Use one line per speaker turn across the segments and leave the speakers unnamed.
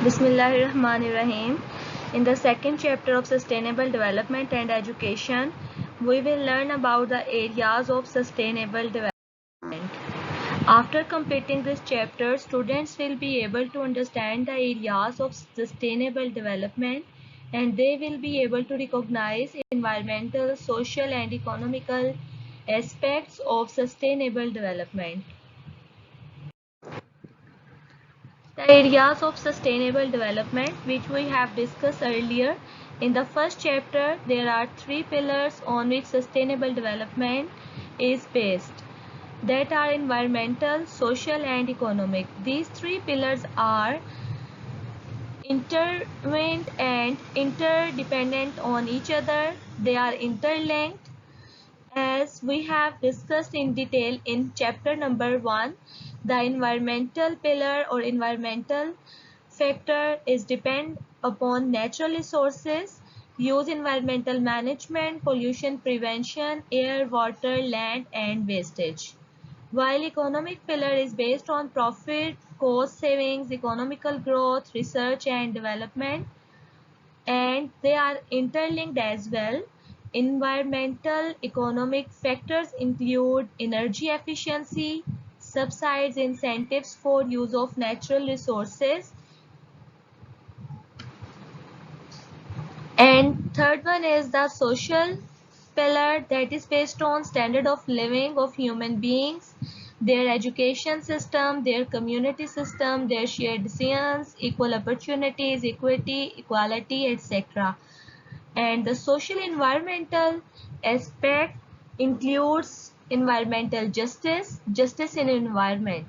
Bismillahirrahmanirrahim. In the second chapter of Sustainable Development and Education, we will learn about the areas of sustainable development. After completing this chapter, students will be able to understand the areas of sustainable development and they will be able to recognize environmental, social and economical aspects of sustainable development. The areas of sustainable development which we have discussed earlier. In the first chapter, there are three pillars on which sustainable development is based. That are environmental, social and economic. These three pillars are intertwined and interdependent on each other. They are interlinked as we have discussed in detail in chapter number 1. The environmental pillar or environmental factor is depend upon natural resources, use environmental management, pollution prevention, air, water, land and wastage. While economic pillar is based on profit, cost savings, economical growth, research and development, and they are interlinked as well. Environmental economic factors include energy efficiency, subsidies, incentives for use of natural resources, and third one is the social pillar that is based on standard of living of human beings, their education system, their community system, their shared decisions, equal opportunities, equity, equality, etc. And the social environmental aspect includes environmental justice, justice in environment,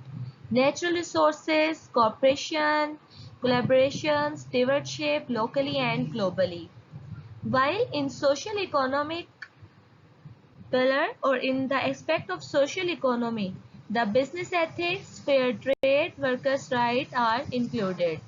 natural resources, cooperation, collaboration, stewardship locally and globally. While in social economic pillar or in the aspect of social economy, the business ethics, fair trade, workers' rights are included.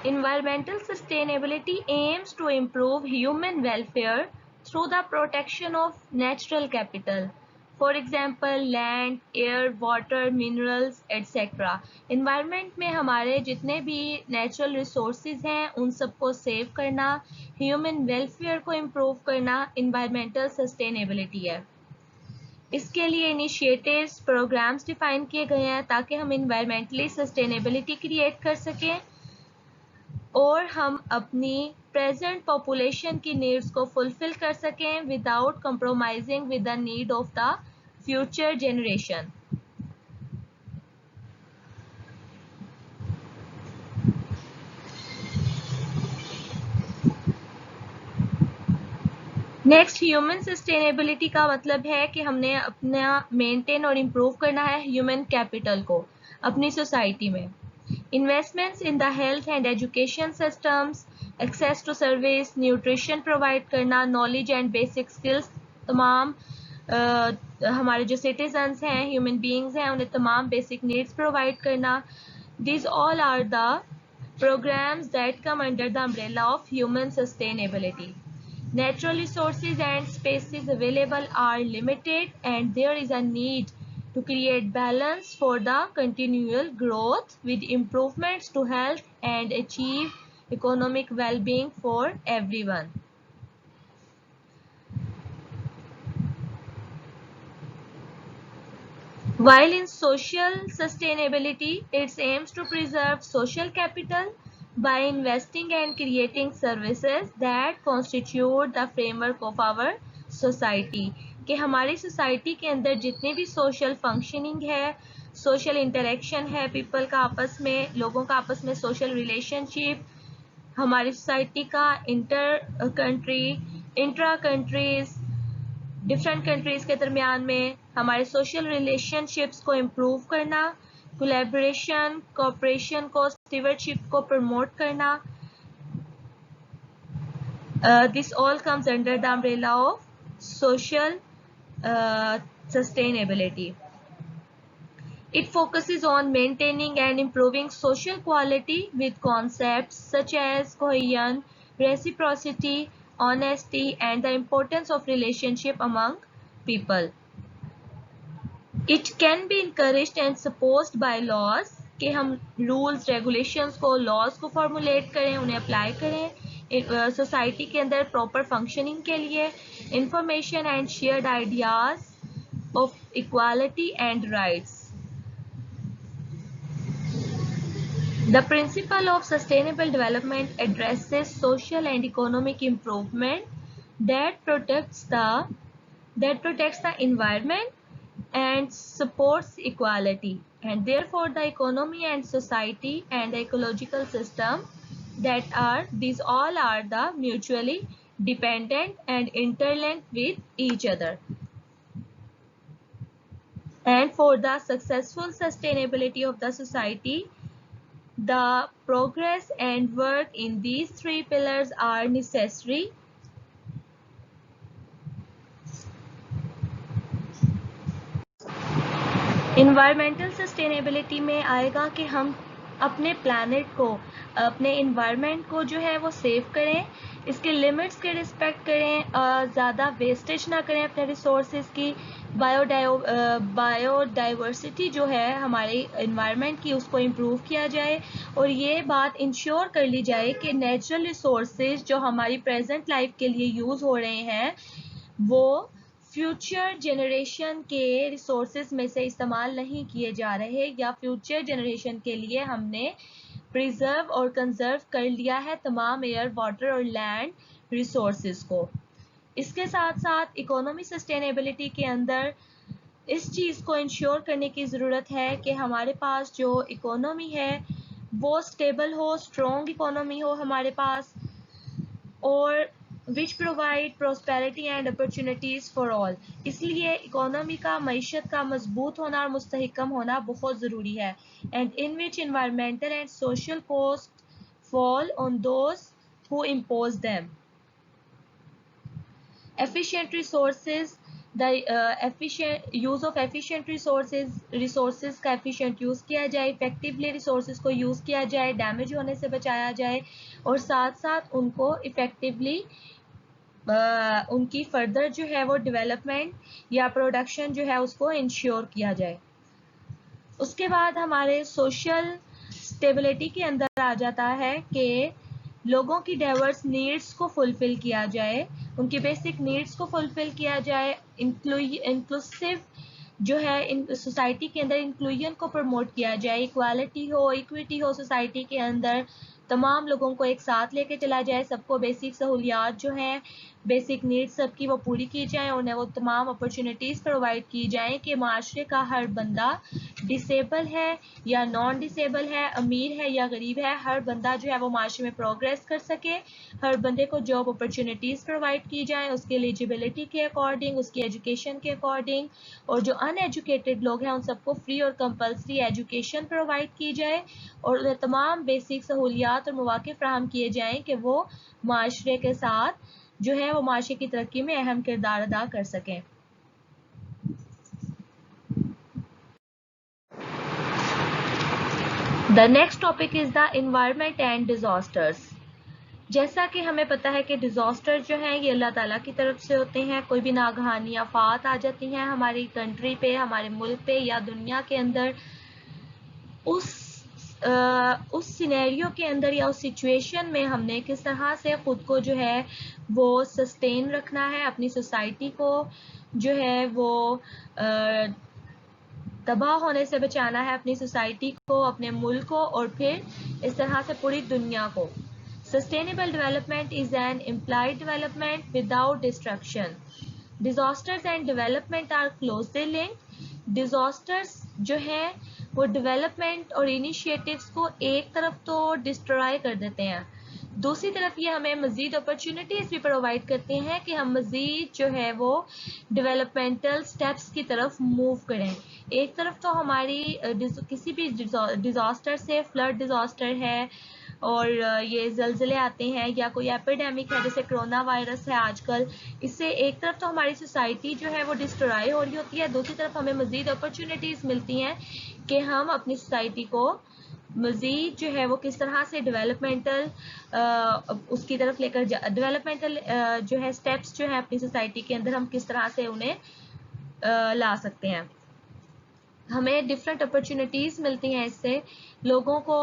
Environmental sustainability aims to improve human welfare through the protection of natural capital. For example, land, air, water, minerals, etc. Environment में हमारे जितने भी natural resources हैं उन सबको save करना, human welfare को improve करना environmental sustainability है. इसके लिए इनिशिएटिव्स प्रोग्राम्स डिफाइन किए गए हैं ताकि हम environmentally sustainability क्रिएट कर सकें और हम अपनी प्रेजेंट पॉपुलेशन की नीड्स को फुलफिल कर सकें without compromising with the need of the future generation. Next, human sustainability का मतलब है कि हमने अपना मेंटेन और इम्प्रूव करना है ह्यूमन कैपिटल को अपनी सोसाइटी में. Investments in the health and education systems, access to service, nutrition provide करना, नॉलेज एंड बेसिक स्किल्स, तमाम हमारे जो सिटीजन्स हैं, ह्यूमन बीइंग्स हैं, उन्हें तमाम बेसिक नीड्स प्रोवाइड करना. These all are the programs that come under the umbrella of human sustainability. Natural resources and spaces available are limited and there is a need to create balance for the continual growth with improvements to health and achieve economic well-being for everyone. While in social sustainability, it aims to preserve social capital by investing and creating services that constitute the framework of our society. कि हमारी society के अंदर जितनी भी social functioning है, social interaction है, people का आपस में, लोगों का आपस में सोशल रिलेशनशिप, हमारी सोसाइटी का inter country, intra countries, different countries के दरमियान में हमारे सोशल रिलेशनशिप्स को इम्प्रूव करना, कोलैबोरेशन, कोऑपरेशन को, स्टीवर्डशिप को प्रमोट करना. This all comes under the umbrella of social sustainability. It focuses on maintaining and improving social quality with concepts such as cohesion, reciprocity, honesty, and the importance of relationship among people. It can be encouraged and supported by laws कि हम rules regulations को, laws को formulate करें, उन्हें apply करें society के अंदर proper functioning के लिए। Information and shared ideas of equality and rights. The principle of sustainable development addresses social and economic improvement that protects the environment and supports equality, and therefore the economy and society and the ecological system these all are the mutually dependent and interlinked with each other. And for the successful sustainability of the society, the progress and work in these three pillars are necessary. Environmental sustainability में आएगा कि हम अपने planet को, अपने environment को जो है वो सेव करें, इसके लिमिट्स के रिस्पेक्ट करें, ज़्यादा वेस्टेज ना करें अपने रिसोर्सेज की, बायोडाइवर्सिटी जो है हमारे इन्वायरमेंट की उसको इम्प्रूव किया जाए, और ये बात इंश्योर कर ली जाए कि नेचुरल रिसोर्सेज जो हमारी प्रेजेंट लाइफ के लिए यूज़ हो रहे हैं वो फ्यूचर जनरेशन के रिसोर्सेज में से इस्तेमाल नहीं किए जा रहे, या फ्यूचर जनरेशन के लिए हमने प्रिजर्व और कंजर्व कर लिया है तमाम एयर, वाटर और लैंड रिसोर्सेज को। इसके साथ साथ इकोनॉमी सस्टेनेबिलिटी के अंदर इस चीज़ को इंश्योर करने की ज़रूरत है कि हमारे पास जो इकोनॉमी है वो स्टेबल हो, स्ट्रॉन्ग इकोनॉमी हो हमारे पास, और which provide prosperity and opportunities for all. इसलिए इकोनॉमी का, मईशत का मजबूत होना और मुस्तहकम होना बहुत ज़रूरी है। And in which environmental and social cost fall on those who impose them. efficient resources, the efficient use of efficient resources का efficient use किया जाए, effectively resources को use किया जाए, damage होने से बचाया जाए, और साथ साथ उनको effectively उनकी फर्दर जो है वो डेवलपमेंट या प्रोडक्शन जो है उसको इंश्योर किया जाए। उसके बाद हमारे सोशल स्टेबिलिटी के अंदर आ जाता है कि लोगों की डाइवर्स नीड्स को फुलफिल किया जाए, उनकी बेसिक नीड्स को फुलफिल किया जाए, इंक्लूसिव जो है इन सोसाइटी के अंदर इंक्लूजन को प्रमोट किया जाए, इक्वालिटी हो, इक्विटी हो सोसाइटी के अंदर, तमाम लोगों को एक साथ लेके चला जाए, सबको बेसिक सहूलियात जो हैं, बेसिक नीड्स सबकी वो पूरी की जाए, उन्हें वो तमाम अपॉर्चुनिटीज़ प्रोवाइड की जाएं कि माशरे का हर बंदा डिसेबल है या नॉन डिसेबल है, अमीर है या गरीब है, हर बंदा जो है वो माशरे में प्रोग्रेस कर सके, हर बंदे को जॉब अपॉर्चुनिटीज़ प्रोवाइड की जाएं उसकी एलिजिबिलिटी के अकॉर्डिंग, उसकी एजुकेशन के अकॉर्डिंग, और जो अनएजुकेटेड लोग हैं उन सबको फ्री और कंपल्सरी एजुकेशन प्रोवाइड की जाए, और उन्हें तमाम बेसिक सहूलियात और मौके फराहम किए जाएँ कि वो माशरे के साथ जो है वो माशरे की तरक्की में अहम किरदार अदा कर सकें। The next topic is the environment and disasters. जैसा कि हमें पता है कि डिज़ास्टर जो हैं ये अल्लाह ताला की तरफ से होते हैं। कोई भी नागहानी आफात आ जाती हैं हमारी कंट्री पे, हमारे मुल्क पे या दुनिया के अंदर, उस सिनेरियो के अंदर या उस सिचुएशन में हमने किस तरह से ख़ुद को जो है वो सस्टेन रखना है, अपनी सोसाइटी को जो है वो तबाह होने से बचाना है, अपनी सोसाइटी को, अपने मुल्क को, और फिर इस तरह से पूरी दुनिया को। Sustainable development is an implied development without destruction. Disasters and development are closely linked. Disasters जो है वो डेवलपमेंट और इनिशिएटिव्स को एक तरफ तो डिस्ट्रॉय कर देते हैं, दूसरी तरफ ये हमें मज़ीद अपॉर्चुनिटीज़ भी प्रोवाइड करते हैं कि हम मज़ीद जो है वो डेवलपमेंटल स्टेप्स की तरफ मूव करें। एक तरफ तो हमारी किसी भी डिज़ास्टर से, फ्लड डिज़ास्टर है और ये ज़लज़ले आते हैं या कोई एपिडेमिक है जैसे कोरोना वायरस है आजकल, इससे एक तरफ तो हमारी सोसाइटी जो है वो डिस्ट्रॉय हो रही होती है, दूसरी तरफ हमें मज़ीद अपॉर्चुनिटीज़ मिलती हैं कि हम अपनी सोसाइटी को मज़ीद जो है वो किस तरह से डेवलपमेंटल उसकी तरफ लेकर डेवलपमेंटल जो है स्टेप्स जो है अपनी सोसाइटी के अंदर हम किस तरह से उन्हें ला सकते हैं। हमें डिफरेंट अपॉर्चुनिटीज़ मिलती हैं, इससे लोगों को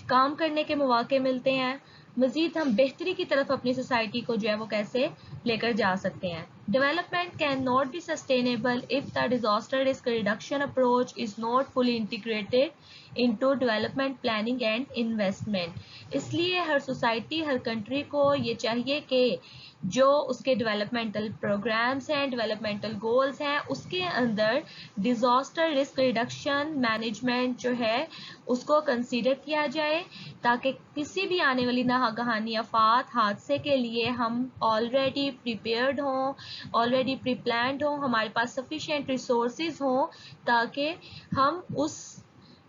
काम करने के मौके मिलते हैं। मज़ीद हम बेहतरी की तरफ अपनी सोसाइटी को जो है वो कैसे लेकर जा सकते हैं। Development can not be sustainable if the disaster risk reduction approach is not fully integrated into development planning and investment. इसलिए हर सोसाइटी, हर कंट्री को ये चाहिए कि जो उसके डेवलपमेंटल प्रोग्राम्स हैं, डेवलपमेंटल गोल्स हैं, उसके अंदर डिज़ास्टर रिस्क रिडक्शन मैनेजमेंट जो है उसको कंसीडर किया जाए, ताकि किसी भी आने वाली नागहानी आफात, हादसे के लिए हम ऑलरेडी प्रिपेयर्ड हों, ऑलरेडी प्री प्लान्ड हों, हमारे पास सफिशिएंट रिसोर्सेज हों, ताकि हम उस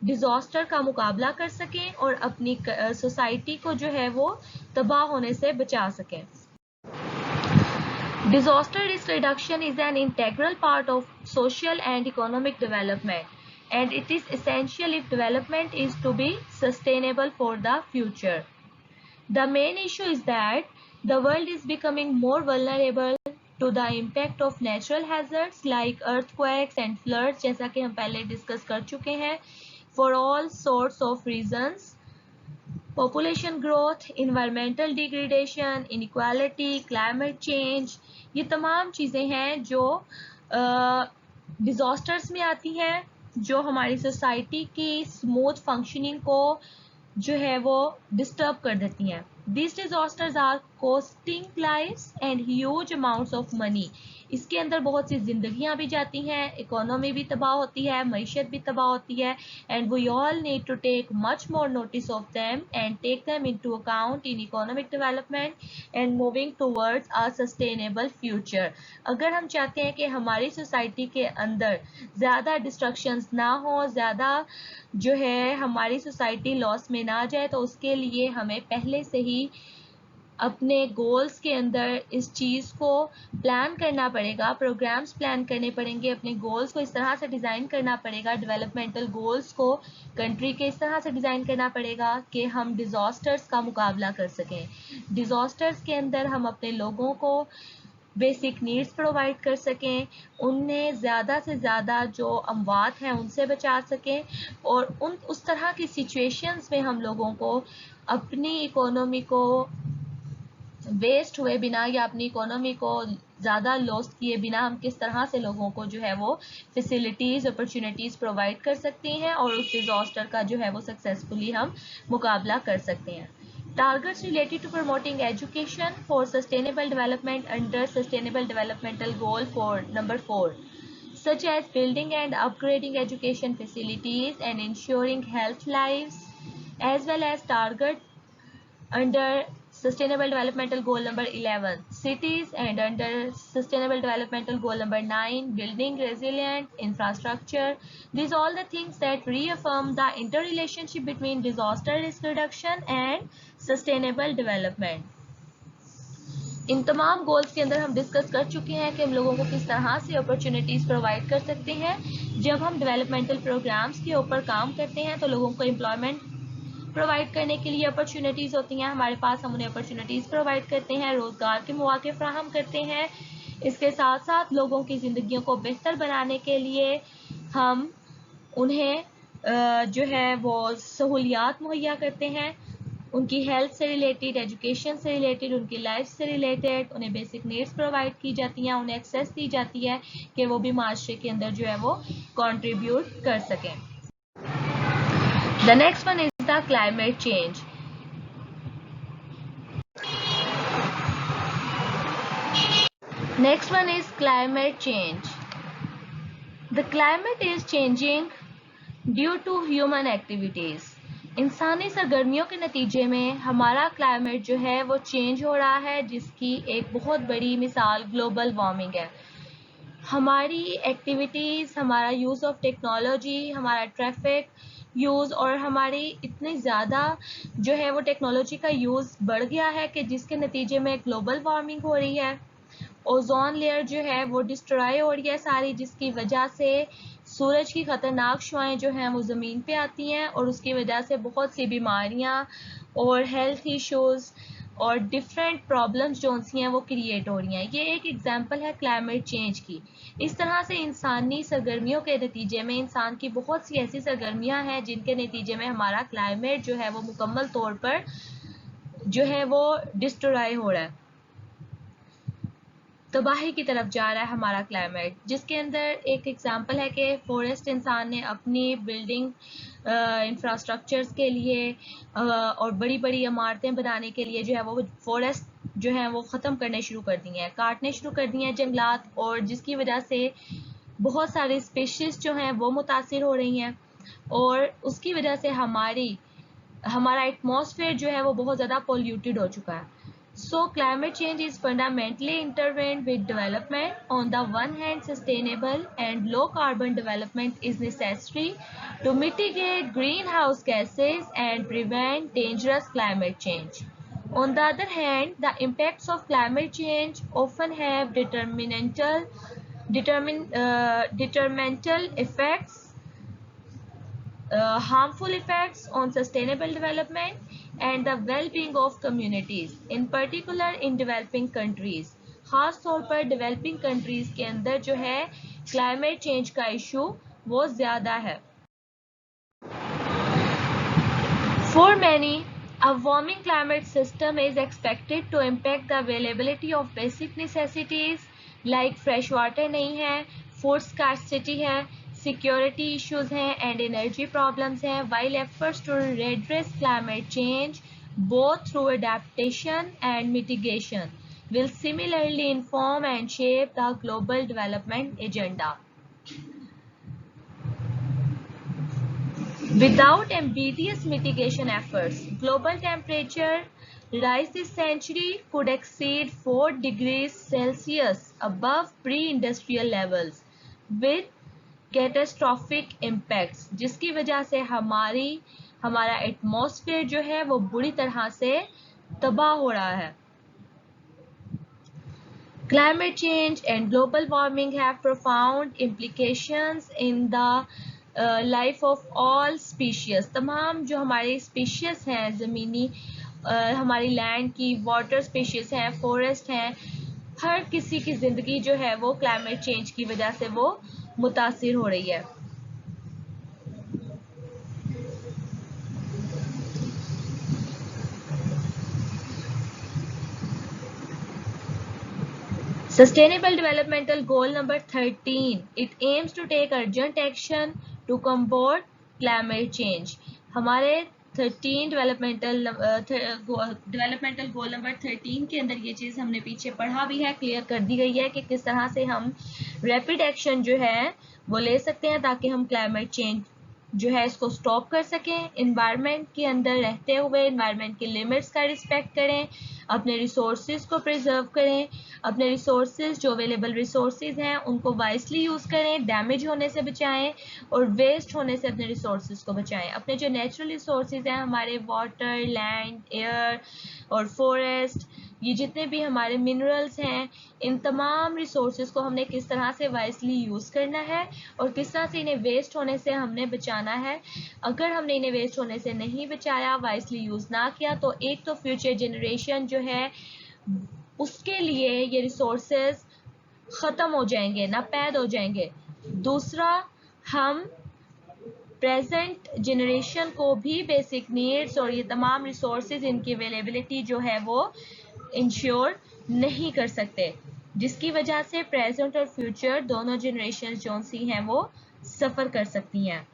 डिज़ास्टर का मुकाबला कर सकें और अपनी सोसाइटी को जो है वो तबाह होने से बचा सकें। Disaster risk reduction is an integral part of social and economic development, and it is essential if development is to be sustainable for the future. The main issue is that the world is becoming more vulnerable to the impact of natural hazards like earthquakes and floods, जैसा कि हम पहले discuss कर चुके हैं, for all sorts of reasons. Population growth, environmental degradation, inequality, climate change, ये तमाम चीज़ें हैं जो डिज़ास्टर्स में आती हैं, जो हमारी सोसाइटी की स्मूथ फंक्शनिंग को जो है वो डिस्टर्ब कर देती हैं। These disasters are costing lives and huge amounts of money. इसके अंदर बहुत सी जिंदगियां भी जाती हैं, इकोनॉमी भी तबाह होती है, मईशत भी तबाह होती है, and we all need to take much more notice of them and take them into account in economic development and moving towards a sustainable future. अगर हम चाहते हैं कि हमारी सोसाइटी के अंदर ज़्यादा डिस्ट्रक्शंस ना हो, ज़्यादा जो है हमारी सोसाइटी लॉस में ना जाए, तो उसके लिए हमें पहले से ही अपने गोल्स के अंदर इस चीज़ को प्लान करना पड़ेगा, प्रोग्राम्स प्लान करने पड़ेंगे, अपने गोल्स को इस तरह से डिज़ाइन करना पड़ेगा, डेवलपमेंटल गोल्स को कंट्री के इस तरह से डिज़ाइन करना पड़ेगा कि हम डिज़ास्टर्स का मुकाबला कर सकें। डिज़ास्टर्स के अंदर हम अपने लोगों को बेसिक नीड्स प्रोवाइड कर सकें, उन्हें ज़्यादा से ज़्यादा जो अमवात हैं उनसे बचा सकें, और उस तरह की सिचुएशंस में हम लोगों को अपनी इकोनॉमी को वेस्ट हुए बिना या अपनी इकोनॉमी को ज़्यादा लॉस किए बिना हम किस तरह से लोगों को जो है वो फैसिलिटीज़, अपॉर्चुनिटीज़ प्रोवाइड कर सकते हैं और उस डिज़ास्टर का जो है वो सक्सेसफुली हम मुकाबला कर सकते हैं। Targets related to promoting education for sustainable development under Sustainable Developmental Goal for number 4, such as building and upgrading education facilities and ensuring health lives, as well as target under Sustainable Developmental Goal number 11, cities, and under Sustainable Developmental Goal number 9, building resilient infrastructure. These are all the things that reaffirm the interrelationship between disaster risk reduction and sustainable development. इन तमाम goals के अंदर हम discuss कर चुके हैं कि हम लोगों को किस तरह से अपॉर्चुनिटीज़ प्रोवाइड कर सकते हैं। जब हम डेवलपमेंटल प्रोग्राम्स के ऊपर काम करते हैं तो लोगों को एम्प्लॉयमेंट प्रोवाइड करने के लिए अपॉर्चुनिटीज़ होती हैं हमारे पास, हम उन्हें अपॉर्चुनिटीज़ प्रोवाइड करते हैं, रोज़गार के मौके फराहम करते हैं। इसके साथ साथ लोगों की ज़िंदगियों को बेहतर बनाने के लिए हम उन्हें जो है वो सहूलियात मुहैया करते हैं, उनकी हेल्थ से रिलेटेड, एजुकेशन से रिलेटेड, उनकी लाइफ से रिलेटेड, उन्हें बेसिक नीड्स प्रोवाइड की जाती हैं, उन्हें एक्सेस दी जाती है कि वो भी माशरे के अंदर जो है वो कंट्रीब्यूट कर सकें। The next one is the climate change. Next one is climate change. The climate is changing due to human activities. इंसानी सरगर्मियों के नतीजे में हमारा क्लाइमेट जो है वो चेंज हो रहा है, जिसकी एक बहुत बड़ी मिसाल ग्लोबल वार्मिंग है। हमारी एक्टिविटीज़, हमारा यूज़ ऑफ टेक्नोलॉजी, हमारा ट्रैफिक यूज़ और हमारी इतनी ज़्यादा जो है वो टेक्नोलॉजी का यूज़ बढ़ गया है कि जिसके नतीजे में ग्लोबल वार्मिंग हो रही है। ओजोन लेयर जो है वो डिस्ट्रॉय हो रही है सारी, जिसकी वजह से सूरज की ख़तरनाक शुआएं जो हैं वो ज़मीन पे आती हैं और उसकी वजह से बहुत सी बीमारियां और हेल्थ इश्यूज़ और डिफरेंट प्रॉब्लम्स जो सी हैं वो क्रिएट हो रही हैं। ये एक एग्जांपल है क्लाइमेट चेंज की। इस तरह से इंसानी सरगर्मियों के नतीजे में इंसान की बहुत सी ऐसी सरगर्मियां हैं जिनके नतीजे में हमारा क्लाइमेट जो है वो मुकम्मल तौर पर जो है वो डिस्ट्रॉय हो रहा है, तबाही की तरफ जा रहा है हमारा क्लाइमेट। जिसके अंदर एक एग्जांपल है कि फॉरेस्ट इंसान ने अपनी बिल्डिंग इंफ्रास्ट्रक्चर्स के लिए और बड़ी बड़ी इमारतें बनाने के लिए जो है वो फॉरेस्ट जो है वो ख़त्म करने शुरू कर दिए हैं, काटने शुरू कर दिए हैं जंगलात, और जिसकी वजह से बहुत सारे स्पीशीज़ जो हैं वो मुतासिर हो रही हैं, और उसकी वजह से हमारा एटमॉस्फेयर जो है वो बहुत ज़्यादा पोल्यूटेड हो चुका है। So climate change is fundamentally intertwined with development. On the one hand, sustainable and low carbon development is necessary to mitigate greenhouse gases and prevent dangerous climate change. On the other hand, the impacts of climate change often have detrimental effects, harmful effects on sustainable development and the well-being of communities, in particular in developing countries. खास तौर पर developing countries के अंदर जो है climate change का issue वो ज़्यादा है। For many, a warming climate system is expected to impact the availability of basic necessities like fresh water नहीं है, food scarcity है, security issues हैं and energy problems हैं, while efforts to redress climate change both through adaptation and mitigation will similarly inform and shape the global development agenda. Without ambitious mitigation efforts, global temperature rise this century could exceed 4 degrees Celsius above pre-industrial levels with catastrophic impacts, जिसकी वजह से हमारा atmosphere जो है वो बुरी तरह से तबाह हो रहा है। Climate change and global warming have profound implications in the life of all species. तमाम जो हमारी स्पीशीज हैं ज़मीनी, हमारी लैंड की, वाटर स्पीशीज हैं, फॉरेस्ट हैं, हर किसी की ज़िंदगी जो है वो क्लाइमेट चेंज की वजह से वो मुतासिर हो रही है। Sustainable Developmental Goal number 13. It aims to take urgent action to combat climate change. हमारे 13 डेवलपमेंटल गोल नंबर 13 के अंदर ये चीज़ हमने पीछे पढ़ा भी है, क्लियर कर दी गई है कि किस तरह से हम रैपिड एक्शन जो है वो ले सकते हैं ताकि हम क्लाइमेट चेंज जो है इसको स्टॉप कर सकें। इन्वायरमेंट के अंदर रहते हुए इन्वायरमेंट की लिमिट्स का रिस्पेक्ट करें, अपने रिसोर्सेज को प्रिजर्व करें, अपने रिसोर्सेज जो अवेलेबल रिसोर्सेज हैं उनको वाइसली यूज़ करें, डैमेज होने से बचाएं और वेस्ट होने से अपने रिसोर्सेज को बचाएं। अपने जो नेचुरल रिसोर्सेज हैं, हमारे वाटर, लैंड, एयर और फॉरेस्ट, ये जितने भी हमारे मिनरल्स हैं, इन तमाम रिसोर्सेज को हमने किस तरह से वाइसली यूज़ करना है और किस तरह से इन्हें वेस्ट होने से हमने बचाना है। अगर हमने इन्हें वेस्ट होने से नहीं बचाया, वाइसली यूज़ ना किया, तो एक तो फ्यूचर जनरेशन जो है उसके लिए ये रिसोर्सेज ख़त्म हो जाएंगे, नापैद हो जाएंगे। दूसरा, हम प्रेजेंट जनरेशन को भी बेसिक नीड्स और ये तमाम रिसोर्सेज इनकी अवेलेबिलिटी जो है वो इंश्योर नहीं कर सकते, जिसकी वजह से प्रेजेंट और फ्यूचर दोनों जनरेशन जो सी हैं वो सफ़र कर सकती हैं।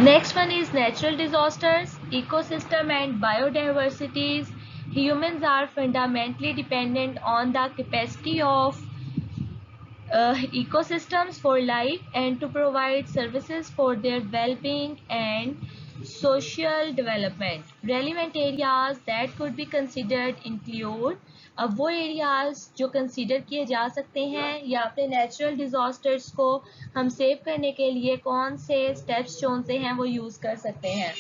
Next one is natural disasters, ecosystem and biodiversities. Humans are fundamentally dependent on the capacity of ecosystems for life and to provide services for their well-being and social development. Relevant areas that could be considered include, अब वो areas जो consider किए जा सकते हैं या अपने natural disasters को हम सेव करने के लिए कौन से स्टेप्स जो से हैं वो यूज़ कर सकते हैं,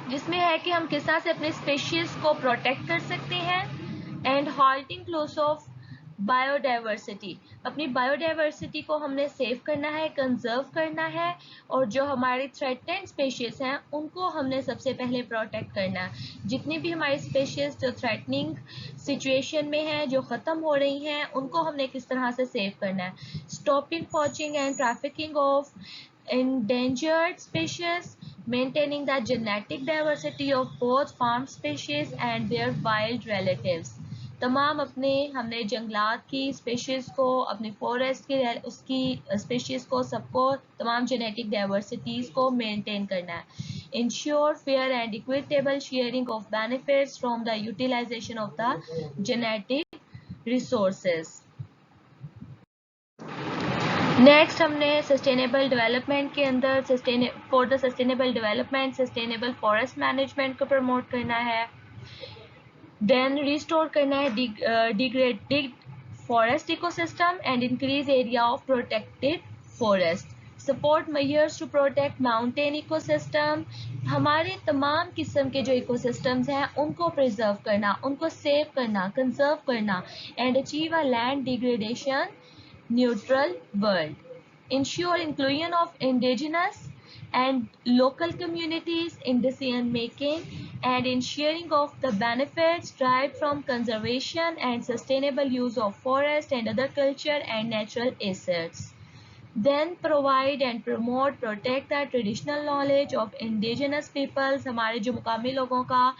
जिसमें है कि हम किस तरह से अपने स्पीशीज़ को प्रोटेक्ट कर सकते हैं and halting loss of biodiversity, अपनी बायोडाइवर्सिटी को हमने सेव करना है, कंजर्व करना है, और जो हमारी थ्रेटेंड स्पेशीज हैं उनको हमने सबसे पहले प्रोटेक्ट करना है। जितनी भी हमारी स्पेशीज जो थ्रेटनिंग सिचुएशन में हैं, जो ख़त्म हो रही हैं, उनको हमने किस तरह से सेव करना है। Stopping poaching and trafficking of endangered species, maintaining the genetic diversity of both farm species and their wild relatives। तमाम हमने जंगलात की स्पेशीज को, अपने फॉरेस्ट की उसकी स्पेशीज को, सबको तमाम जेनेटिक डाइवर्सिटीज को मेंटेन करना है। Ensure fair and equitable sharing of benefits from the utilization of the genetic resources। Next हमने सस्टेनेबल डेवलपमेंट के अंदर for the sustainable development sustainable forest management को प्रमोट करना है। देन रिस्टोर करना है degraded forest ecosystem and increase area of protected forest. Support measures to protect mountain ecosystem, हमारे तमाम किस्म के जो इकोसिस्टम्स हैं उनको प्रिजर्व करना, उनको सेव करना, कंजर्व करना, and achieve a land degradation neutral world। Ensure inclusion of indigenous and local communities in decision making and ensuring of the benefits derived from conservation and sustainable use of forest and other culture and natural assets। Then provide and promote, protect the traditional knowledge of indigenous peoples, हमारे जो मुकामी लोगों का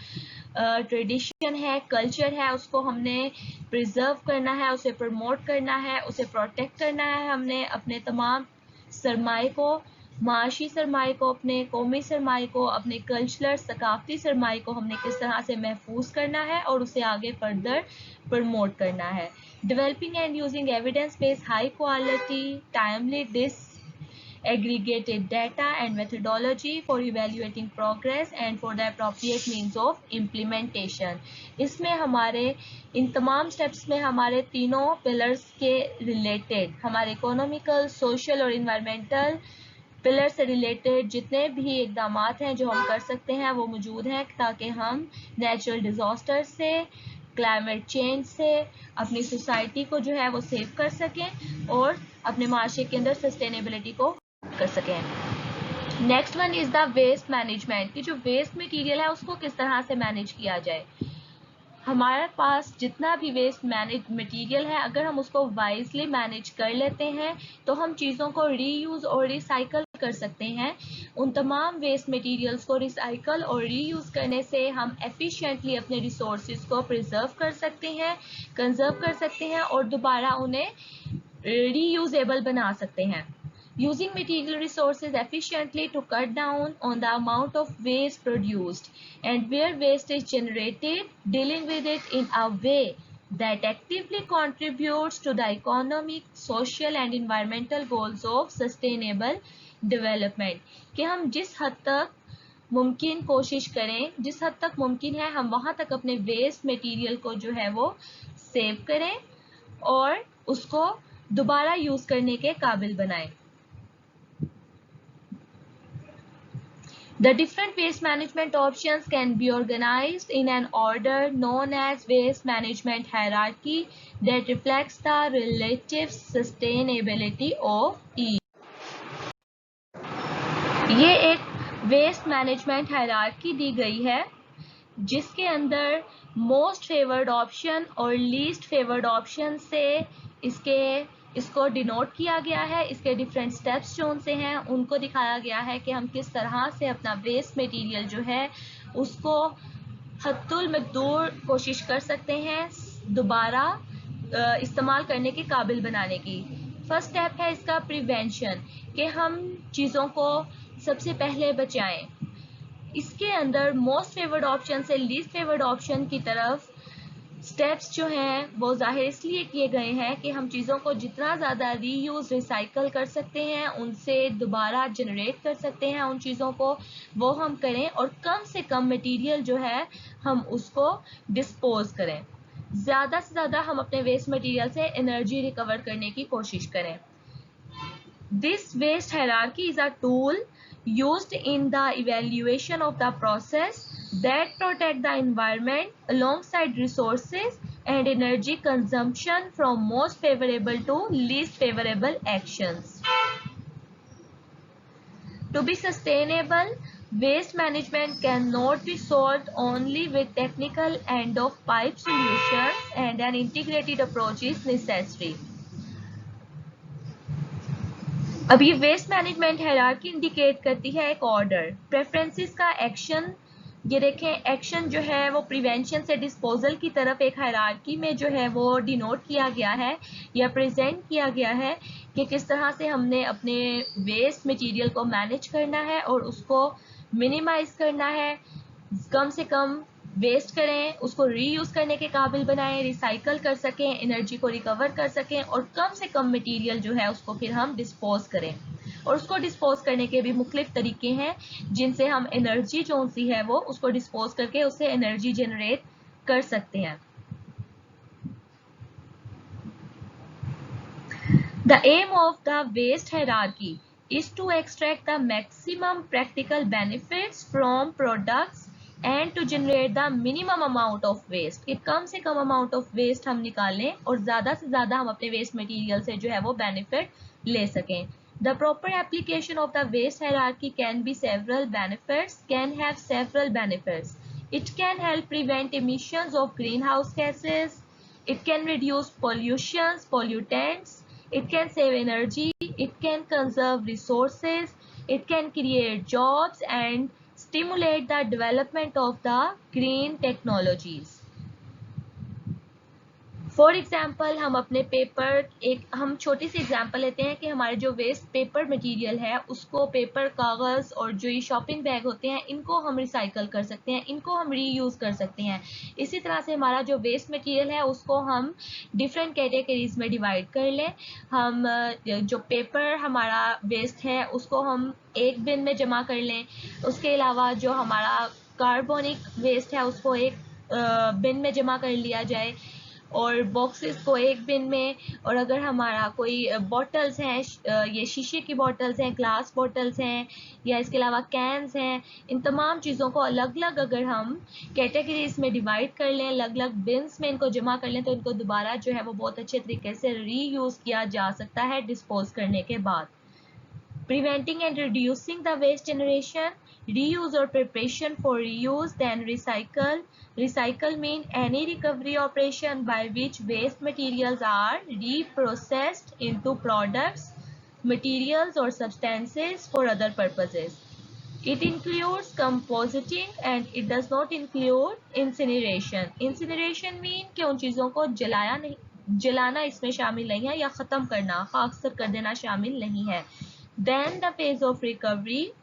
tradition है, culture है, उसको हमने preserve करना है, उसे प्रमोट करना है, उसे प्रोटेक्ट करना है। हमने अपने तमाम सरमाए को, माशी सरमाए को, अपने कौमी सरमाए को, अपने कल्चरल सकाफती सरमाए को हमने किस तरह से महफूज करना है और उसे आगे फर्दर प्रमोट करना है। Developing and using evidence based high quality timely aggregated data and methodology for evaluating progress and for the appropriate means of implementation। इसमें हमारे इन तमाम स्टेप्स में हमारे तीनों पिलर्स के रिलेटेड, हमारे इकोनॉमिकल, सोशल और इन्वायरमेंटल पिलर से रिलेटेड जितने भी इकदाम हैं जो हम कर सकते हैं वो मौजूद हैं, ताकि हम नेचुरल डिजास्टर से, क्लाइमेट चेंज से अपनी सोसाइटी को जो है वो सेव कर सकें और अपने माशरे के अंदर सस्टेनेबिलिटी को कर सकें। Next one is the waste management, कि जो वेस्ट मटेरियल है उसको किस तरह से मैनेज किया जाए। हमारे पास जितना भी वेस्ट मटेरियल है, अगर हम उसको वाइजली मैनेज कर लेते हैं तो हम चीज़ों को रीयूज और रिसाइकल कर सकते हैं। उन तमाम वेस्ट मटेरियल्स को रिसाइकल और रीयूज करने से हम एफिशिएंटली अपने रिसोर्सेज को प्रिजर्व कर सकते हैं, कंजर्व कर सकते हैं और दोबारा उन्हें रीयूजेबल बना सकते हैं। Using material resources efficiently to cut down on the amount of waste produced, and where waste is generated, dealing with it in a way that actively contributes to the economic, social and environmental goals of sustainable development। कि हम जिस हद तक मुमकिन कोशिश करें, जिस हद तक मुमकिन है हम वहाँ तक अपने वेस्ट मटेरियल को जो है वो सेव करें और उसको दोबारा यूज करने के काबिल बनाएं। The different waste management options can be organized in an order known as waste management hierarchy that reflects the relative sustainability of each। ये एक वेस्ट मैनेजमेंट हायरार्की दी गई है जिसके अंदर मोस्ट फेवर्ड ऑप्शन और लीस्ट फेवर्ड ऑप्शन से इसको denote किया गया है। इसके डिफरेंट स्टेप्स जो उनसे हैं उनको दिखाया गया है कि हम किस तरह से अपना वेस्ट मटेरियल जो है उसको हद्दुल मकदूर कोशिश कर सकते हैं दोबारा इस्तेमाल करने के काबिल बनाने की। फर्स्ट स्टेप है इसका प्रिवेंशन, कि हम चीज़ों को सबसे पहले बचाएं। इसके अंदर मोस्ट फेवर्ड ऑप्शन से लीस्ट फेवर्ड ऑप्शन की तरफ स्टेप्स जो हैं वो जाहिर इसलिए किए गए हैं कि हम चीज़ों को जितना ज़्यादा रीयूज रिसाइकल कर सकते हैं, उनसे दोबारा जनरेट कर सकते हैं उन चीज़ों को, वो हम करें और कम से कम मटेरियल जो है हम उसको डिस्पोज करें। ज़्यादा से ज़्यादा हम अपने वेस्ट मटेरियल से एनर्जी रिकवर करने की कोशिश करें। This waste hierarchy is a tool used in the evaluation of the process that protect the environment alongside resources and energy consumption from most favorable to least favorable actions. To be sustainable, waste management cannot be solved only with technical end-of-pipe solutions, and an integrated approach is necessary. अब ये waste management hierarchy indicate करती है एक order, preferences का action. ये देखें, action जो है वो प्रिवेंशन से डिस्पोजल की तरफ एक हायरार्की में जो है वो डिनोट किया गया है या प्रेजेंट किया गया है कि किस तरह से हमने अपने वेस्ट मटेरियल को मैनेज करना है और उसको मिनिमाइज करना है, कम से कम वेस्ट करें, उसको रीयूज करने के काबिल बनाएं, रिसाइकल कर सकें, एनर्जी को रिकवर कर सकें और कम से कम मटेरियल जो है उसको फिर हम डिस्पोज करें। और उसको डिस्पोज करने के भी मुख्तलिफ तरीके हैं जिनसे हम एनर्जी जो सी है वो उसको डिस्पोज करके उससे एनर्जी जनरेट कर सकते हैं। The aim of the waste hierarchy is to extract the maximum practical benefits from products and to generate the minimum amount of waste। कि कम से कम amount of waste हम निकालें और ज़्यादा से ज़्यादा हम अपने waste material से जो है वो benefit ले सकें। The proper application of the waste hierarchy can have several benefits. It can help prevent emissions of greenhouse gases. It can reduce pollutants. It can save energy. It can conserve resources. It can create jobs and stimulate the development of the green technologies. For example हम अपने paper, हम छोटी सी example लेते हैं कि हमारे जो waste paper material है उसको, पेपर, कागज़ और जो ये शॉपिंग बैग होते हैं इनको हम रिसाइकल कर सकते हैं, इनको हम रीयूज़ कर सकते हैं। इसी तरह से हमारा जो वेस्ट मटेरियल है उसको हम डिफरेंट कैटेगरीज में डिवाइड कर लें। हम जो पेपर हमारा वेस्ट है उसको हम एक बिन में जमा कर लें। उसके अलावा जो हमारा कार्बनिक वेस्ट है उसको एक बिन में जमा कर लिया जाए और बॉक्सेस को एक बिन में। और अगर हमारा कोई बॉटल्स हैं, ये शीशे की बॉटल्स हैं, ग्लास बॉटल्स हैं या इसके अलावा कैंस हैं, इन तमाम चीज़ों को अलग अलग अगर हम कैटेगरीज में डिवाइड कर लें, अलग अलग बिन्स में इनको जमा कर लें तो इनको दोबारा जो है वो बहुत अच्छे तरीके से रीयूज़ किया जा सकता है डिस्पोज करने के बाद। Preventing and reducing the waste generation, reuse or preparation for reuse, then recycle. Recycle means any recovery operation by which waste materials are reprocessed into products, materials or substances for other purposes. It includes compositing and it does not include incineration. Incineration means कि उन चीज़ों को जलाना इसमें शामिल नहीं है या ख़त्म करना, खाक कर देना शामिल नहीं है। Then the phase of recovery,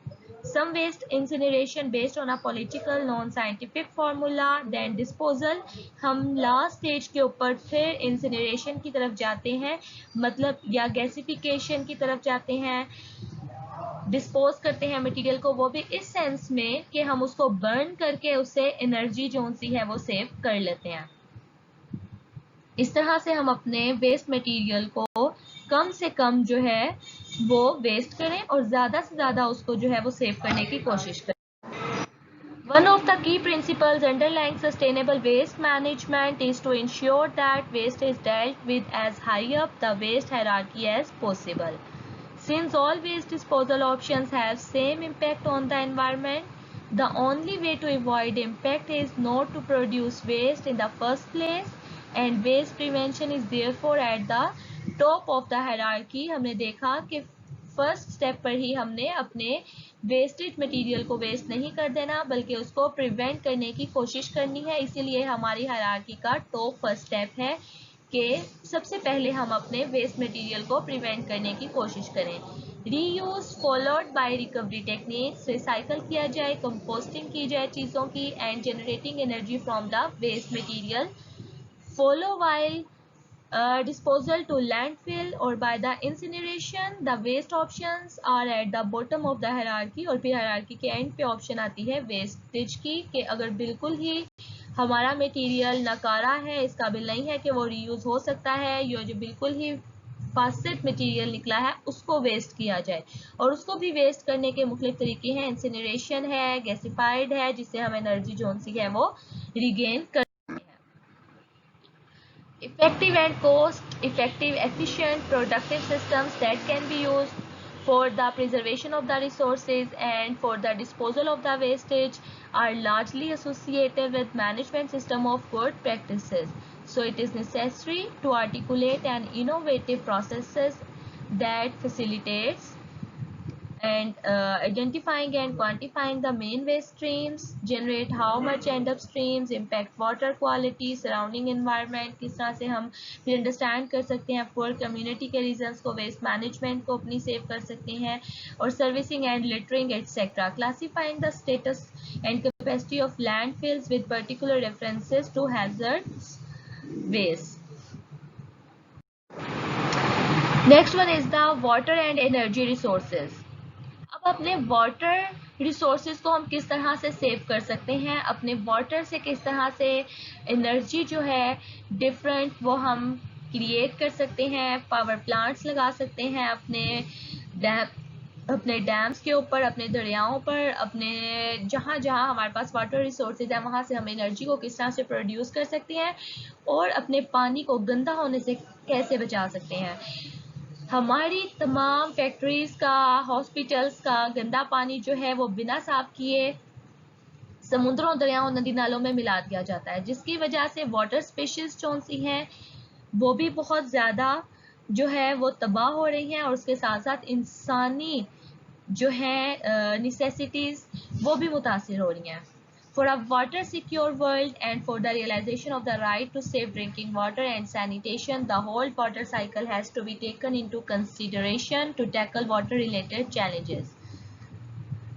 some waste incineration based on a political non-scientific formula, then disposal। हम लास्ट स्टेज के ऊपर फिर incineration की तरफ जाते हैं, मतलब या गैसिफिकेशन की तरफ जाते हैं, डिस्पोज करते हैं मटेरियल को, वो भी इस सेंस में कि हम उसको बर्न करके उससे एनर्जी जो सी है वो सेव कर लेते हैं। इस तरह से हम अपने वेस्ट मटेरियल को कम से कम जो है वो वेस्ट करें और ज़्यादा से ज़्यादा उसको जो है वो सेव करने की कोशिश करें। One of the key principles underlying sustainable waste management is to ensure that waste is dealt with as high up the waste hierarchy as possible. Since all waste disposal options have same impact on the environment, the only way to avoid impact is not to produce waste in the first place, and waste prevention is therefore at the top of the hierarchy। हमने देखा कि first step पर ही हमने अपने wastage material को waste नहीं कर देना बल्कि उसको प्रिवेंट करने की कोशिश करनी है। इसीलिए हमारी हायरार्की का टॉप फर्स्ट स्टेप है कि सबसे पहले हम अपने वेस्ट मटेरियल को प्रिवेंट करने की कोशिश करें। Reuse followed by recovery techniques, recycle किया जाए, कंपोस्टिंग की जाए चीज़ों की, and generating energy from the waste material. Follow while disposal to landfill or by the incineration। The waste options are at the bottom of the hierarchy। और फिर hierarchy के end पे option आती है wastage की, कि अगर बिल्कुल ही हमारा मटेरियल नकारा है, इस काबिल नहीं है कि वो रीयूज हो सकता है, या जो बिल्कुल ही फासिड मटेरियल निकला है उसको वेस्ट किया जाए। और उसको भी वेस्ट करने के मुख्तलिफ तरीके हैं, इंसिनरेशन है, गैसिफाइड है जिससे हम एनर्जी जो सी है वो रिगेन कर। effective and cost effective, efficient, productive systems that can be used for the preservation of the resources and for the disposal of the wastage are largely associated with management system of good practices. So it is necessary to articulate an innovative processes that facilitates and identifying and quantifying the main waste streams, generate how much end up streams, impact water quality, surrounding environment, किस तरह से हम फिर understand कर सकते हैं poor community के reasons को, waste management को अपनी save कर सकते हैं, और servicing and littering etc. Classifying the status and capacity of landfills with particular references to hazardous waste. Next one is the water and energy resources. अब अपने वाटर रिसोर्सेज को हम किस तरह से सेव कर सकते हैं, अपने वाटर से किस तरह से एनर्जी जो है डिफरेंट वो हम क्रिएट कर सकते हैं, पावर प्लांट्स लगा सकते हैं अपने डैम्स के ऊपर, अपने दरियाओं पर, अपने जहाँ जहाँ हमारे पास वाटर रिसोर्सेज है वहाँ से हम एनर्जी को किस तरह से प्रोड्यूस कर सकते हैं, और अपने पानी को गंदा होने से कैसे बचा सकते हैं। हमारी तमाम फैक्ट्रीज का, हॉस्पिटल्स का गंदा पानी जो है वो बिना साफ किए समुद्रों, दरियाओं, नदी नालों में मिला दिया जाता है, जिसकी वजह से वाटर स्पीशीज जो सी हैं वो भी बहुत ज़्यादा जो है वो तबाह हो रही हैं, और उसके साथ साथ इंसानी जो है नेसेसिटीज़ वो भी मुतासिर हो रही हैं। For a water secure world and for the realization of the right to safe drinking water and sanitation, the whole water cycle has to be taken into consideration to tackle water related challenges.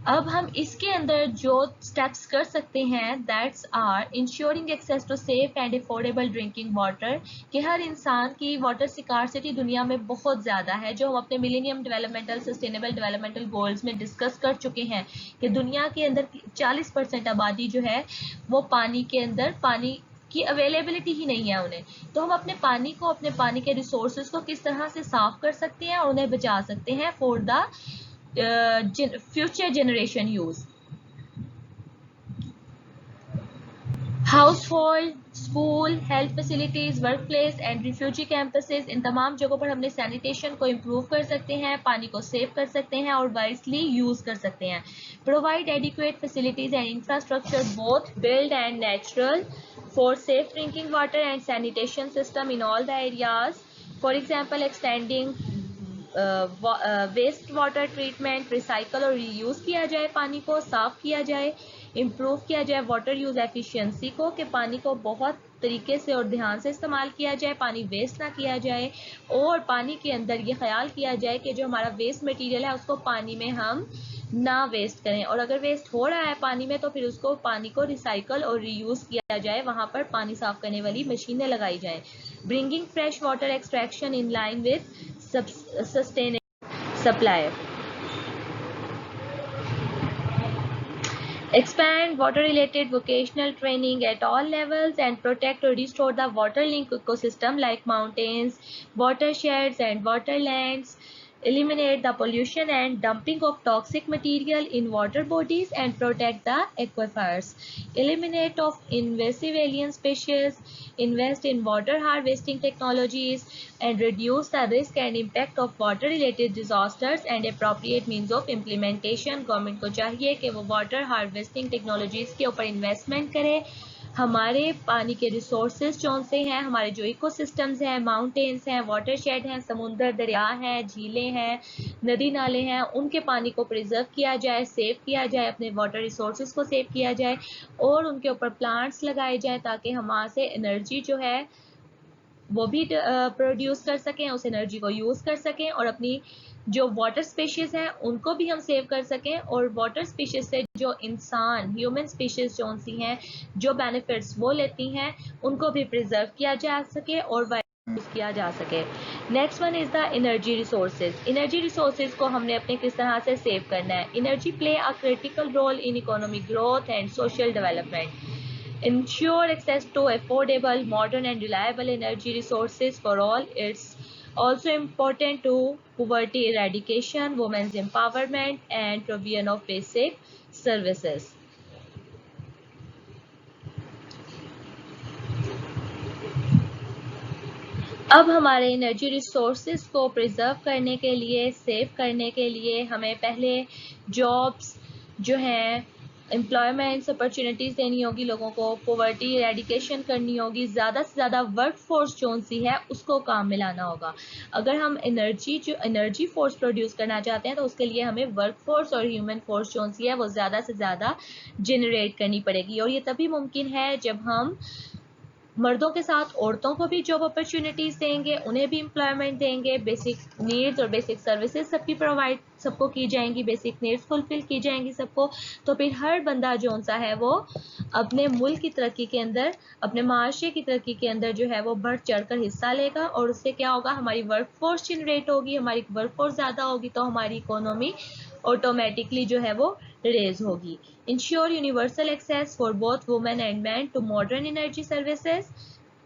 अब हम इसके अंदर जो steps कर सकते हैं that's are ensuring access to safe and affordable drinking water, कि हर इंसान की वाटर स्कार्सिटी दुनिया में बहुत ज़्यादा है, जो हम अपने millennium developmental sustainable developmental goals में डिस्कस कर चुके हैं कि दुनिया के अंदर 40% आबादी जो है वो पानी के अंदर, पानी की अवेलेबिलिटी ही नहीं है उन्हें। तो हम अपने पानी को, अपने पानी के रिसोर्सेज को किस तरह से साफ कर सकते हैं और उन्हें बचा सकते हैं for the future generation use. Household, school, health facilities, workplace and refugee campuses, इन तमाम जगहों पर हमने सैनिटेशन को इम्प्रूव कर सकते हैं, पानी को सेव कर सकते हैं और वाइजली यूज कर सकते हैं। Provide adequate facilities and infrastructure both build and natural for safe drinking water and sanitation system in all the areas. For example extending waste water treatment, recycle और रीयूज़ किया जाए, पानी को साफ किया जाए, इम्प्रूव किया जाए वाटर यूज़ एफिशिएंसी को, कि पानी को बहुत तरीके से और ध्यान से इस्तेमाल किया जाए, पानी वेस्ट ना किया जाए, और पानी के अंदर ये ख्याल किया जाए कि जो हमारा वेस्ट मटेरियल है उसको पानी में हम ना वेस्ट करें, और अगर वेस्ट हो रहा है पानी में तो फिर उसको पानी को रिसाइकल और रीयूज़ किया जाए, वहाँ पर पानी साफ करने वाली मशीनें लगाई जाएँ। Bringing fresh water extraction in line with sustainable supply. Expand water related vocational training at all levels and protect or restore the water link ecosystem like mountains, watersheds and waterlands. Eliminate the pollution and dumping of toxic material in water bodies and protect the aquifers. Eliminate of invasive alien species. Invest in water harvesting technologies and reduce the risk and impact of water related disasters and appropriate means of implementation. Government को चाहिए कि वो water harvesting technologies के ऊपर investment करे, हमारे पानी के रिसोर्सेज कौन से हैं, हमारे जो इकोसिस्टम्स हैं, माउंटेन्स हैं, वाटरशेड हैं, समुंदर, दरिया हैं, झीलें हैं, नदी नाले हैं, उनके पानी को प्रिजर्व किया जाए, सेव किया जाए, अपने वाटर रिसोर्सेज को सेव किया जाए और उनके ऊपर प्लांट्स लगाए जाए ताकि हम वहाँ से एनर्जी जो है वो भी प्रोड्यूस कर सकें, उस एनर्जी को यूज़ कर सकें और अपनी जो वाटर स्पीशीज़ हैं उनको भी हम सेव कर सकें, और वाटर स्पीशीज़ से जो इंसान, ह्यूमन स्पीशीज़ जो सी हैं, जो बेनिफिट्स वो लेती हैं, उनको भी प्रिजर्व किया जा सके और यूज़ किया जा सके। Next one is the energy resources. Energy resources को हमने अपने किस तरह से सेव करना है। Energy play a critical role in economic growth and social development. Ensure access to affordable, modern and reliable energy resources for all. It's also important to poverty eradication, women's empowerment and provision of basic services. अब हमारे energy resources को preserve करने के लिए, save करने के लिए हमें पहले जॉब्स जो हैं, एम्प्लॉयमेंट्स अपॉर्चुनिटीज़ देनी होगी लोगों को, पॉवर्टी एरेडिकेशन करनी होगी, ज़्यादा से ज़्यादा वर्क फोर्स जो सी है उसको काम में लाना होगा। अगर हम एनर्जी फोर्स प्रोड्यूस करना चाहते हैं तो उसके लिए हमें वर्क फोर्स और ह्यूमन फोर्स जो सी है वो ज़्यादा से ज़्यादा जनरेट करनी पड़ेगी, और ये तभी मुमकिन है जब हम मर्दों के साथ औरतों को भी जॉब अपॉर्चुनिटीज देंगे, उन्हें भी एम्प्लॉयमेंट देंगे, बेसिक नीड्स और बेसिक सर्विसेज सबको की जाएंगी, बेसिक नीड्स फुलफिल की जाएंगी सबको। तो फिर हर बंदा जो सा है वो अपने मुल्क की तरक्की के अंदर, अपने माशरे की तरक्की के अंदर जो है वो बढ़ चढ़ कर हिस्सा लेगा, और उससे क्या होगा, हमारी वर्क फोर्स जनरेट होगी, हमारी वर्क फोर्स ज़्यादा होगी तो हमारी इकोनॉमी ऑटोमेटिकली जो है वो रेज होगी। Ensure universal access for both women and man to modern energy services,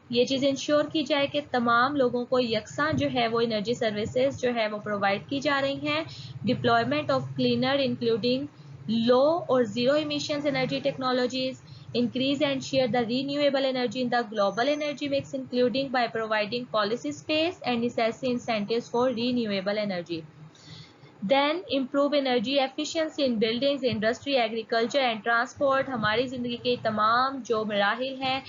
ये चीज़ इंश्योर की जाए कि तमाम लोगों को यकसा जो है वो एनर्जी सर्विसेज जो है वो प्रोवाइड की जा रही हैं। डिप्लॉयमेंट ऑफ क्लीनर इंक्लूडिंग लो और zero emissions energy technologies, increase and share the renewable energy in the global energy mix including by providing policy space and necessary incentives for renewable energy. Then improve energy efficiency in buildings, industry, agriculture and transport। हमारी ज़िंदगी के तमाम जो मराहिल हैं,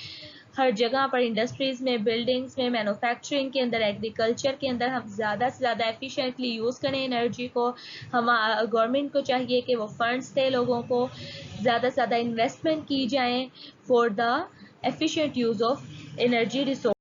हर जगह पर industries में, buildings में, मैन्युफैक्चरिंग के अंदर, एग्रीकल्चर के अंदर हम ज़्यादा से ज़्यादा एफिशिएंटली यूज़ करें एनर्जी को। हम गवर्नमेंट को चाहिए कि वो फंड्स दे लोगों को, ज़्यादा से ज़्यादा इन्वेस्टमेंट की जाए for the efficient use of energy resource.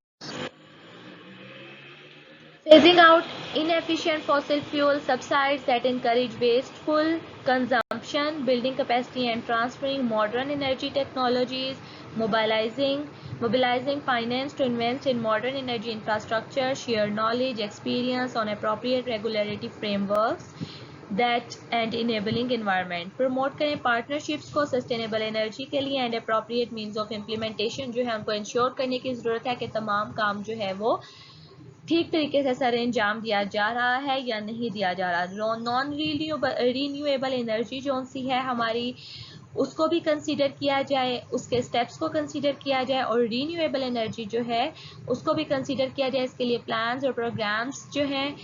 Phasing out inefficient fossil fuel subsides that encourage wasteful consumption, building capacity and transferring modern energy technologies, mobilizing finance to invest in modern energy infrastructure, share knowledge, experience on appropriate regulatory frameworks that and enabling environment। Promote करें partnerships को sustainable energy के लिए and appropriate means of implementation जो है उनको ensure करने की ज़रूरत है कि तमाम काम जो है वो ठीक तरीके से सर अंजाम दिया जा रहा है या नहीं दिया जा रहा। नॉन रीन्यूएबल एनर्जी जो सी है हमारी, उसको भी कंसीडर किया जाए, उसके स्टेप्स को कंसीडर किया जाए, और रीन्यूएबल एनर्जी जो है उसको भी कंसीडर किया जाए। इसके लिए प्लान्स और प्रोग्राम्स जो हैं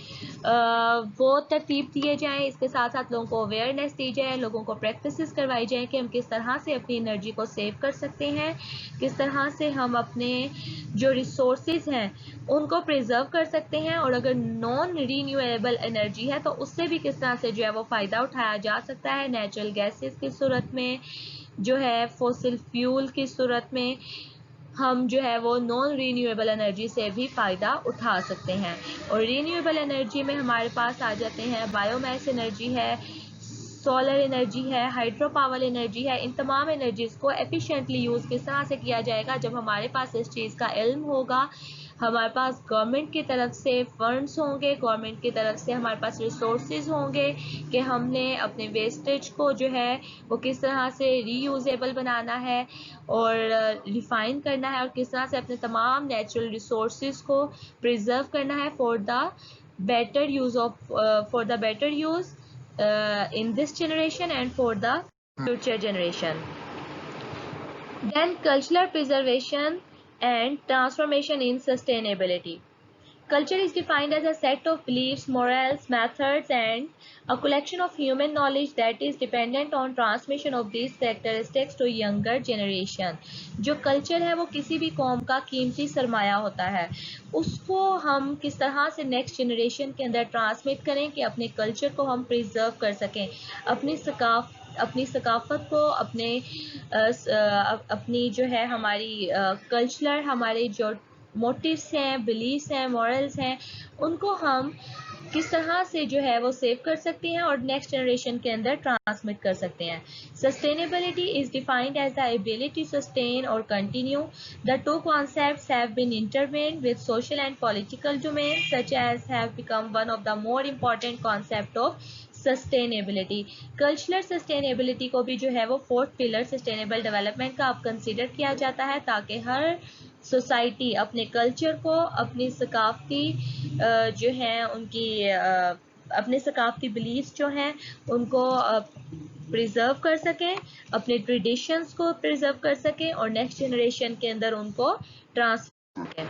वो तरतीब दिए जाएं। इसके साथ साथ लोगों को अवेयरनेस दी जाए, लोगों को प्रैक्टिसेस करवाई जाए कि हम किस तरह से अपनी एनर्जी को सेव कर सकते हैं, किस तरह से हम अपने जो रिसोर्सेज हैं उनको प्रिजर्व कर सकते हैं, और अगर नॉन रीन्यूएबल एनर्जी है तो उससे भी किस तरह से जो है वो फ़ायदा उठाया जा सकता है, नेचुरल गैसेस की सूरत में, जो है फॉसिल फ्यूल की सूरत में हम जो है वो नॉन रीन्यूएबल एनर्जी से भी फ़ायदा उठा सकते हैं। और रीन्यूएबल एनर्जी में हमारे पास आ जाते हैं बायोमास एनर्जी है, सोलर एनर्जी है, हाइड्रो पावर एनर्जी है। इन तमाम एनर्जीज़ को एफिशिएंटली यूज़ किस तरह से किया जाएगा, जब हमारे पास इस चीज़ का इल्म होगा, हमारे पास गवर्नमेंट की तरफ से फंड्स होंगे, गवर्नमेंट की तरफ से हमारे पास रिसोर्सेज होंगे कि हमने अपने वेस्टेज को जो है वो किस तरह से रीयूजेबल बनाना है और रिफाइन करना है, और किस तरह से अपने तमाम नेचुरल रिसोर्सेज को प्रिजर्व करना है for the better use in this generation and for the future generation. Then cultural preservation and transformation in sustainability. Culture is defined as a set of beliefs, morals, methods, and a collection of human knowledge that is dependent on transmission of these characteristics to younger generation. जो culture है वो किसी भी कौम का कीमती सरमाया होता है, उसको हम किस तरह से नेक्स्ट जनरेशन के अंदर ट्रांसमिट करें कि अपने कल्चर को हम प्रिजर्व कर सकें, अपनी सकाफत को, अपनी जो है हमारी कल्चरल, हमारे जो मोटिव्स हैं, बिलीफ्स हैं, मॉरल्स हैं, उनको हम किस तरह से जो है वो सेव कर सकते हैं और नेक्स्ट जनरेशन के अंदर ट्रांसमिट कर सकते हैं। Sustainability is defined as the ability to sustain और continue. The two concepts have been intervened with social and political domain such as have become one of the more important concept of sustainability. Cultural sustainability को भी जो है वो fourth pillar sustainable development का अब consider किया जाता है, ताकि हर सोसाइटी अपने कल्चर को, अपनी सकाफती जो हैं उनकी अपने सकाफती बिलीफ्स जो हैं उनको प्रिजर्व कर सकें, अपने ट्रेडिशंस को प्रिजर्व कर सकें और नेक्स्ट जनरेशन के अंदर उनको ट्रांसफर करें।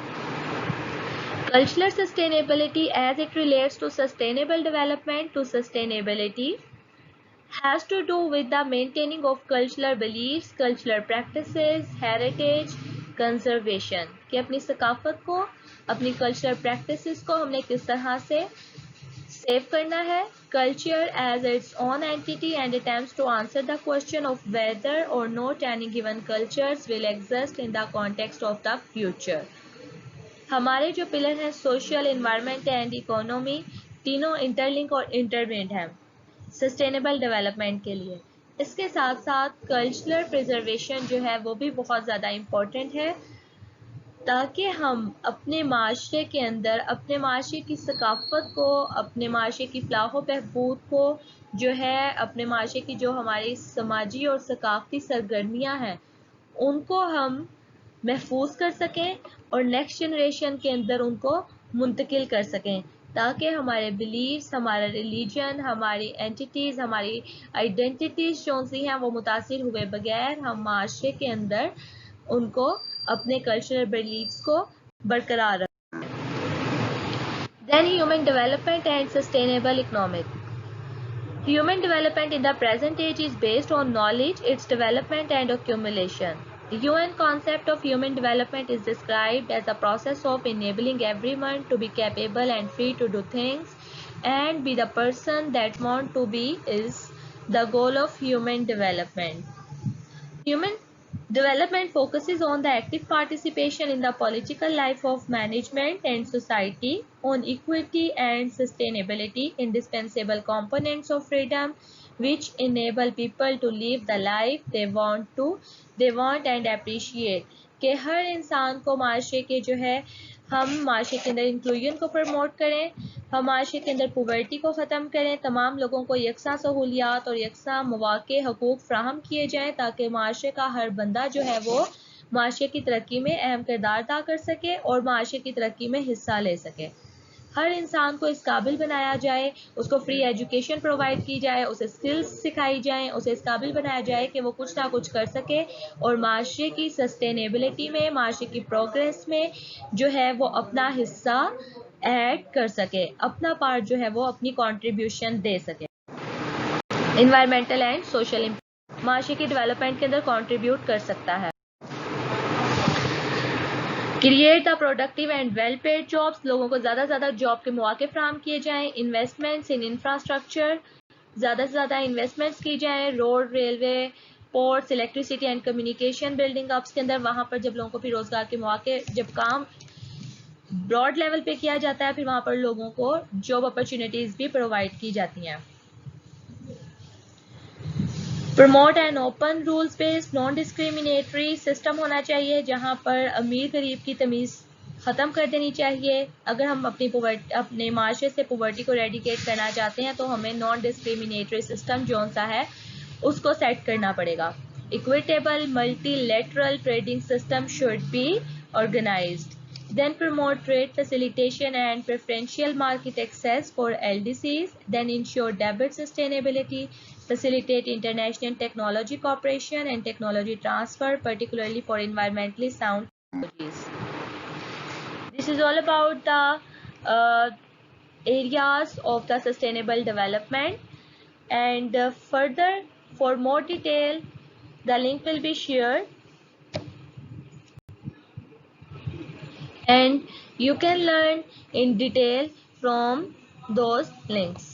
Cultural sustainability, as it relates to sustainable development to sustainability, has to do with the maintaining of cultural beliefs, cultural practices, heritage, conservation. कि अपनी सकाफत को, अपनी cultural practices को हमने किस तरह से सेव करना है. Culture as its own entity and attempts to answer the question of whether or not any given cultures will exist in the context of the future. हमारे जो पिलर हैं सोशल, इन्वायरमेंट एंड इकोनॉमी, तीनों interlink और इंटरवेंट हैं sustainable development के लिए. इसके साथ साथ कल्चरल प्रिजर्वेशन जो है वो भी बहुत ज़्यादा इम्पोर्टेंट है, ताकि हम अपने माशरे के अंदर अपने माशरे की सकाफत को, अपने माशरे की फलाह व बहबूद को जो है, अपने माशरे की जो हमारी समाजी और सकाफती सरगर्मियाँ हैं उनको हम महफूज कर सकें और नेक्स्ट जनरेशन के अंदर उनको मुंतकिल कर सकें, ताकि हमारे बिलीव्स, हमारा रिलीजन, हमारी एंटिटीज़, हमारी आइडेंटिटीज़ जो सी हैं वो मुतासिर हुए बगैर हम माशरे के अंदर उनको अपने कल्चरल बिलीव्स को बरकरार रखें. Then human development and sustainable economic. Human development in the present age is based on knowledge, its development and accumulation. The UN concept of human development is described as a process of enabling everyone to be capable and free to do things and be the person that want to be is the goal of human development. Human development focuses on the active participation in the political life of management and society, on equity and sustainability, indispensable components of freedom, which enable people to live the life they want and appreciate. कि हर इंसान को माशरे के जो है, हम माशरे के अंदर इंक्लूजन को प्रमोट करें, हम माशरे के अंदर पॉवर्टी को ख़त्म करें, तमाम लोगों को यकसा सहूलियात और यकसा मौक़े हकूक़ फ्राहम किए जाएँ, ताकि माशरे का हर बंदा जो है वो माशरे की तरक्की में अहम किरदार अदा कर सके और माशरे की तरक्की में हिस्सा ले सके. हर इंसान को इस काबिल बनाया जाए, उसको फ्री एजुकेशन प्रोवाइड की जाए, उसे स्किल्स सिखाई जाएँ, उसे इस काबिल बनाया जाए कि वो कुछ ना कुछ कर सके और माशरे की सस्टेनेबिलिटी में, माशरे की प्रोग्रेस में जो है वो अपना हिस्सा ऐड कर सके, अपना पार्ट जो है वो अपनी कंट्रीब्यूशन दे सके. इन्वायरमेंटल एंड सोशल इम्पैक्ट माशरे की डेवलपमेंट के अंदर कंट्रीब्यूट कर सकता है. Create the productive and well paid jobs, लोगों को ज़्यादा से ज़्यादा जॉब के मौके फ्राहम किए जाएँ. इन्वेस्टमेंट्स इन इंफ्रास्ट्रक्चर, ज़्यादा से ज़्यादा इन्वेस्टमेंट्स की जाएँ, road, railway, ports, electricity and communication building ups के अंदर. वहाँ पर जब लोगों को फिर रोज़गार के मौके, जब काम ब्रॉड लेवल पे किया जाता है, फिर वहाँ पर लोगों को जॉब अपॉर्चुनिटीज़ भी प्रोवाइड की जाती हैं. Promote and open rules based non discriminatory system होना चाहिए, जहाँ पर अमीर गरीब की तमीज़ ख़त्म कर देनी चाहिए. अगर हम अपने माशरे से पॉवर्टी को रेडिकेट करना चाहते हैं तो हमें नॉन डिस्क्रिमिनेटरी सिस्टम जो सा है उसको सेट करना पड़ेगा. Equitable multilateral trading system should be organized. Then promote trade facilitation and preferential market access for LDCs. Then ensure debit sustainability, facilitate international technology cooperation and technology transfer, particularly for environmentally sound technologies. This is all about the areas of the sustainable development. And further, for more detail, the link will be shared. And you can learn in detail from those links.